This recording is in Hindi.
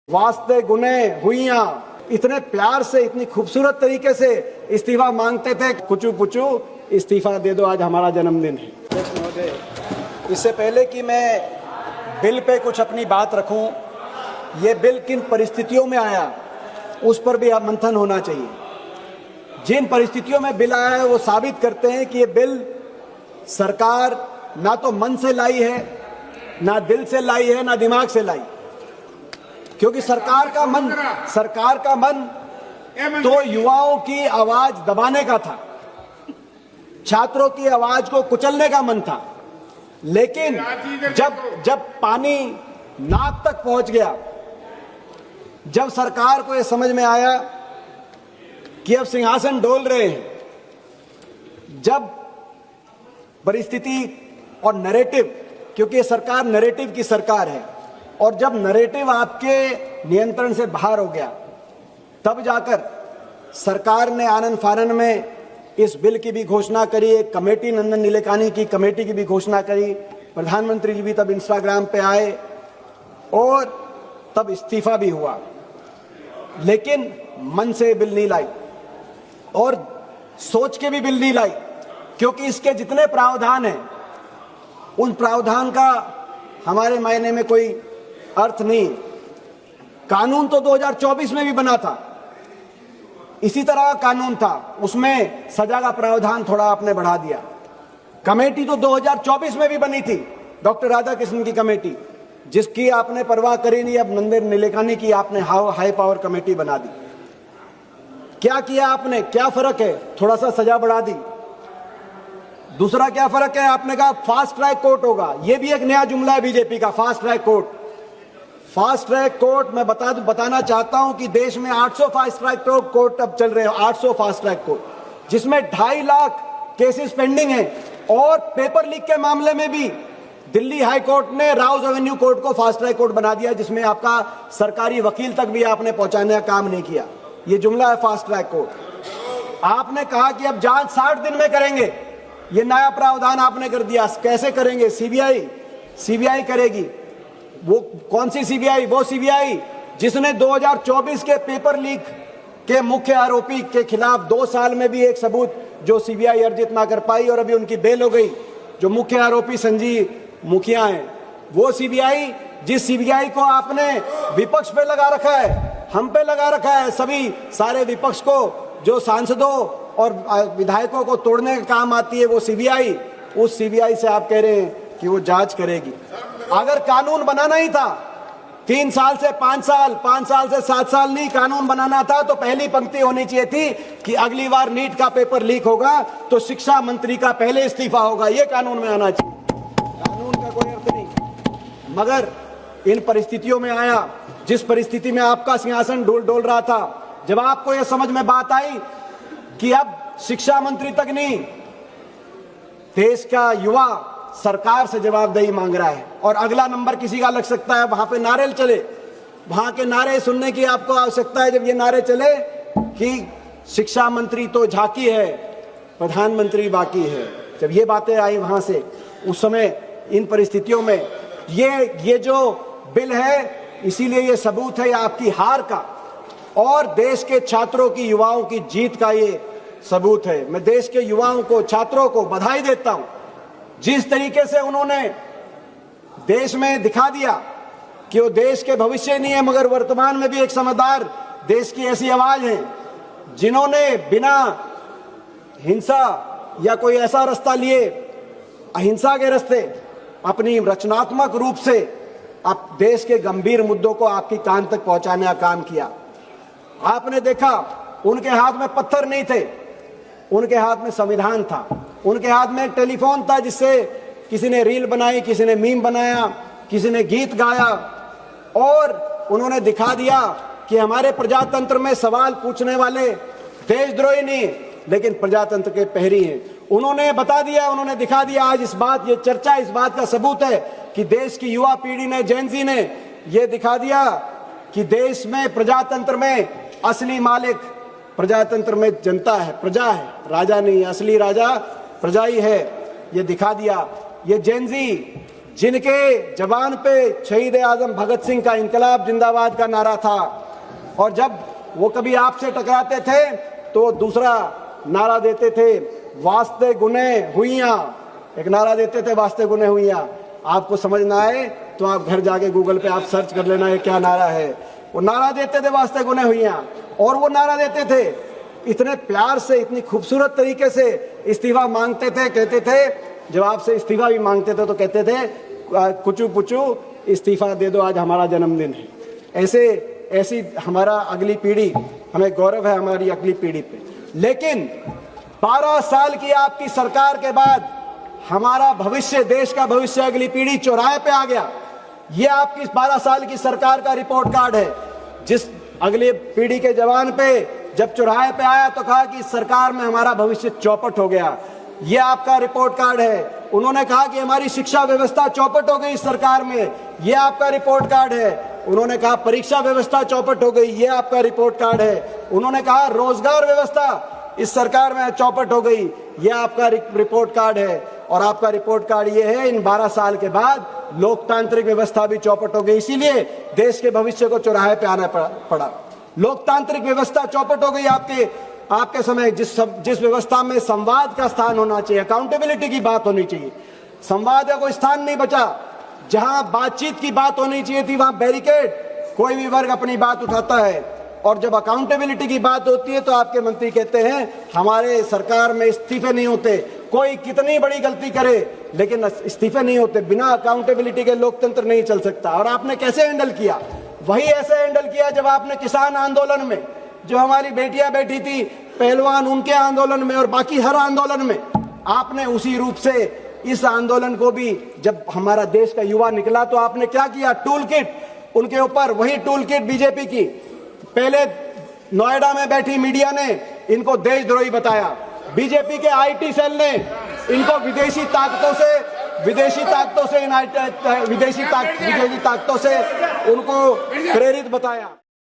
वास्ते गुने हुइयां, इतने प्यार से इतनी खूबसूरत तरीके से इस्तीफा मांगते थे। कुचू पुचू इस्तीफा दे दो, आज हमारा जन्मदिन है। महोदय, इससे पहले कि मैं बिल पे कुछ अपनी बात रखूं, ये बिल किन परिस्थितियों में आया उस पर भी अब मंथन होना चाहिए। जिन परिस्थितियों में बिल आया है वो साबित करते हैं कि ये बिल सरकार ना तो मन से लाई है, ना दिल से लाई है, ना दिमाग से लाई। क्योंकि सरकार का मन तो युवाओं की आवाज दबाने का था, छात्रों की आवाज को कुचलने का मन था। लेकिन जब पानी नाक तक पहुंच गया, जब सरकार को यह समझ में आया कि अब सिंहासन डोल रहे हैं, जब परिस्थिति और नैरेटिव, क्योंकि ये सरकार नैरेटिव की सरकार है, और जब नैरेटिव आपके नियंत्रण से बाहर हो गया, तब जाकर सरकार ने आनन फानन में इस बिल की भी घोषणा करी, एक कमेटी नंदन नीलेकानी की कमेटी की भी घोषणा करी। प्रधानमंत्री जी भी तब इंस्टाग्राम पे आए और तब इस्तीफा भी हुआ। लेकिन मन से बिल नहीं लाई और सोच के भी बिल नहीं लाई, क्योंकि इसके जितने प्रावधान हैं उन प्रावधान का हमारे मायने में कोई अर्थ नहीं। कानून तो 2024 में भी बना था, इसी तरह का कानून था, उसमें सजा का प्रावधान थोड़ा आपने बढ़ा दिया। कमेटी तो 2024 में भी बनी थी, डॉक्टर राधाकृष्णन की कमेटी, जिसकी आपने परवाह करी नहीं। अब नंदन नीलेकानी की आपने हाई पावर कमेटी बना दी। क्या किया आपने? क्या फर्क है? थोड़ा सा सजा बढ़ा दी। दूसरा क्या फर्क है? आपने कहा फास्ट ट्रैक कोर्ट होगा। यह भी एक नया जुमला है बीजेपी का, fast track court. Fast track court मैं बताना चाहता हूं कि देश में 800 फास्ट ट्रैक कोर्ट अब चल रहे हैं, 800 फास्ट ट्रैक कोर्ट, जिसमें 2.5 लाख केसेस पेंडिंग हैं। और पेपर लीक के मामले में भी दिल्ली हाई कोर्ट ने राउज एवेन्यू कोर्ट को फास्ट ट्रैक कोर्ट बना दिया, जिसमें आपका सरकारी वकील तक भी आपने पहुंचाने का काम नहीं किया। ये जुमला है फास्ट ट्रैक कोर्ट। आपने कहा कि अब जांच 60 दिन में करेंगे, ये नया प्रावधान आपने कर दिया। कैसे करेंगे? सीबीआई करेगी। वो कौन सी सीबीआई? वो सीबीआई जिसने 2024 के पेपर लीक के मुख्य आरोपी के खिलाफ 2 साल में भी एक सबूत जो सीबीआई अर्जित ना कर पाई और अभी उनकी बेल हो गई, जो मुख्य आरोपी संजीव मुखिया हैं। वो सीबीआई, जिस सीबीआई को आपने विपक्ष पे लगा रखा है, हम पे लगा रखा है, सभी सारे विपक्ष को, जो सांसदों और विधायकों को तोड़ने का काम आती है, वो सीबीआई, उस सीबीआई से आप कह रहे हैं कि वो जांच करेगी। अगर कानून बनाना ही था 3 साल से 5 साल, 5 साल से 7 साल नहीं, कानून बनाना था तो पहली पंक्ति होनी चाहिए थी कि अगली बार नीट का पेपर लीक होगा तो शिक्षा मंत्री का पहले इस्तीफा होगा। ये कानून में आना चाहिए, कानून का कोई अर्थ नहीं। मगर इन परिस्थितियों में आया, जिस परिस्थिति में आपका सिंहासन डोल रहा था, जब आपको यह समझ में बात आई कि अब शिक्षा मंत्री तक नहीं, देश का युवा सरकार से जवाबदेही मांग रहा है और अगला नंबर किसी का लग सकता है, वहां पे नारे चले, वहां के नारे सुनने की आपको आवश्यकता है। जब ये नारे चले कि शिक्षा मंत्री तो झांकी है, प्रधानमंत्री बाकी है, जब ये बातें आई वहां से, उस समय इन परिस्थितियों में ये जो बिल है, इसीलिए ये सबूत है आपकी हार का और देश के छात्रों की, युवाओं की जीत का ये सबूत है। मैं देश के युवाओं को, छात्रों को बधाई देता हूं। जिस तरीके से उन्होंने देश में दिखा दिया कि वो देश के भविष्य नहीं है, मगर वर्तमान में भी एक समझदार देश की ऐसी आवाज है जिन्होंने बिना हिंसा या कोई ऐसा रास्ता लिए, अहिंसा के रास्ते, अपनी रचनात्मक रूप से आप देश के गंभीर मुद्दों को आपकी कान तक पहुंचाने का काम किया। आपने देखा उनके हाथ में पत्थर नहीं थे, उनके हाथ में संविधान था, उनके हाथ में एक टेलीफोन था जिससे किसी ने रील बनाई, किसी ने मीम बनाया, किसी ने गीत गाया और उन्होंने दिखा दिया कि हमारे प्रजातंत्र में सवाल पूछने वाले देशद्रोही नहीं लेकिन प्रजातंत्र के प्रहरी हैं। उन्होंने बता दिया, उन्होंने दिखा दिया। आज ये चर्चा इस बात का सबूत है कि देश की युवा पीढ़ी ने, जेनजी ने यह दिखा दिया कि देश में, प्रजातंत्र में असली मालिक, प्रजातंत्र में जनता है, प्रजा है, राजा नहीं। असली राजा प्रजा ही है, ये दिखा दिया। ये जेनजी जिनके जबान पे शहीद आजम भगत सिंह का इनकलाब जिंदाबाद का नारा था, और जब वो कभी आपसे टकराते थे तो दूसरा नारा देते थे, वास्ते गुने हुइयां, एक नारा देते थे, वास्ते गुने हुइयां। आपको समझ ना आए तो आप घर जाके गूगल पे आप सर्च कर लेना ये क्या नारा है। वो नारा देते थे वास्ते गुने हुइयां, और वो नारा देते थे इतने प्यार से, इतनी खूबसूरत तरीके से इस्तीफा मांगते थे। कहते थे, जब आपसे इस्तीफा भी मांगते थे तो कहते थे कुचू पुचू इस्तीफा दे दो, आज हमारा जन्मदिन है। ऐसी हमारा अगली पीढ़ी, हमें गौरव है हमारी अगली पीढ़ी पे। लेकिन 12 साल की आपकी सरकार के बाद हमारा भविष्य, देश का भविष्य, अगली पीढ़ी चौराहे पे आ गया। ये आपकी 12 साल की सरकार का रिपोर्ट कार्ड है। जिस अगली पीढ़ी के जवान पे जब चौराहे पे आया तो कहा कि सरकार में हमारा भविष्य चौपट हो गया। ये आपका रिपोर्ट कार्ड है। उन्होंने कहा कि हमारी शिक्षा व्यवस्था चौपट हो गई इस सरकार में, ये आपका रिपोर्ट कार्ड है। उन्होंने कहा परीक्षा व्यवस्था चौपट हो गई, ये आपका रिपोर्ट कार्ड है। उन्होंने कहा रोजगार व्यवस्था इस सरकार में चौपट हो गई, ये आपका रिपोर्ट कार्ड है। और आपका रिपोर्ट कार्ड ये है, इन 12 साल के बाद लोकतांत्रिक व्यवस्था भी चौपट हो गई, इसीलिए देश के भविष्य को चौराहे पे आना पड़ा। लोकतांत्रिक व्यवस्था चौपट हो गई आपके समय। जिस व्यवस्था में संवाद का स्थान होना चाहिए, अकाउंटेबिलिटी की बात होनी चाहिए, संवाद का कोई स्थान नहीं बचा। जहां बातचीत की बात होनी चाहिए थी वहां बैरिकेड, कोई भी वर्ग अपनी बात उठाता है। और जब अकाउंटेबिलिटी की बात होती है तो आपके मंत्री कहते हैं हमारे सरकार में इस्तीफे नहीं होते। कोई कितनी बड़ी गलती करे लेकिन इस्तीफे नहीं होते। बिना अकाउंटेबिलिटी के लोकतंत्र नहीं चल सकता। और आपने कैसे हैंडल किया? वही ऐसे हैंडल किया जब आपने किसान आंदोलन में, जो हमारी बेटियां बैठी थी पहलवान, उनके आंदोलन में और बाकी हर आंदोलन में आपने उसी रूप से इस आंदोलन को भी, जब हमारा देश का युवा निकला तो आपने क्या किया? टूल किट उनके ऊपर, वही टूल किट बीजेपी की। पहले नोएडा में बैठी मीडिया ने इनको देशद्रोही बताया, बीजेपी के आईटी सेल ने इनको विदेशी ताकतों से उनको प्रेरित बताया।